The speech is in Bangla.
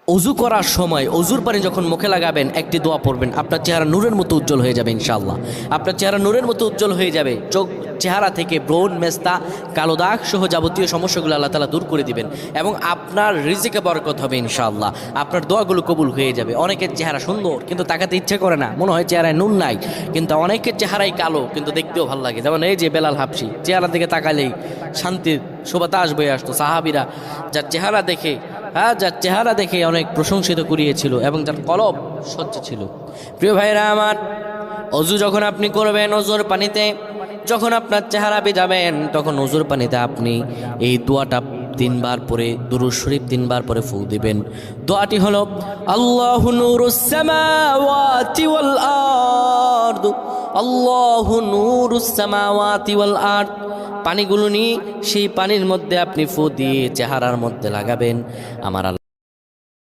অজু করার সময় অজুর পানি যখন মুখে লাগাবেন একটি দোয়া পড়বেন, আপনার চেহারা নূরের মতো উজ্জ্বল হয়ে যাবে ইনশাআল্লাহ। আপনার চেহারা নূরের মতো উজ্জ্বল হয়ে যাবে। চেহারা থেকে ব্রণ, মেস্তা, কালো দাগ সহ যাবতীয় সমস্যাগুলো আল্লাহ তাআলা দূর করে দিবেন এবং আপনার রিজিকে বরকত হবে ইনশাআল্লাহ। আপনার দোয়াগুলো কবুল হয়ে যাবে। অনেকের চেহারা সুন্দর কিন্তু তাকাতে ইচ্ছে করে না, মনে হয় চেহারায় নুন নাই, কিন্তু অনেকের চেহারাই কালো কিন্তু দেখতেও ভালো লাগে। যেমন এই যে বেলাল হাবশি, চেহারা দিকে তাকালেই শান্তির সুবাতাস বয়ে আসতো। সাহাবীরা যার চেহারা দেখে অনেক প্রশংসিত করিয়েছিল এবং যার কলব স্বচ্ছ ছিল। প্রিয় ভাইরা আমার, অজু যখন আপনি করবেন, অজুর পানিতে যখন আপনার চেহারা ভিজাবেন, তখন অজুর পানিতে আপনি এই দোয়াটা 3 বার পরে, দুরূদ শরীফ 3 বার পরে ফু দিবেন। দোয়াটি হলো আল্লাহু নূরুস সামাওয়াতি ওয়াল আরদ, আল্লাহু নূরুস সামাওয়াতি ওয়াল আরদ। পানিগুলো নিয়ে সেই পানির মধ্যে আপনি ফু দিয়ে চেহারার মধ্যে লাগাবেন। আমার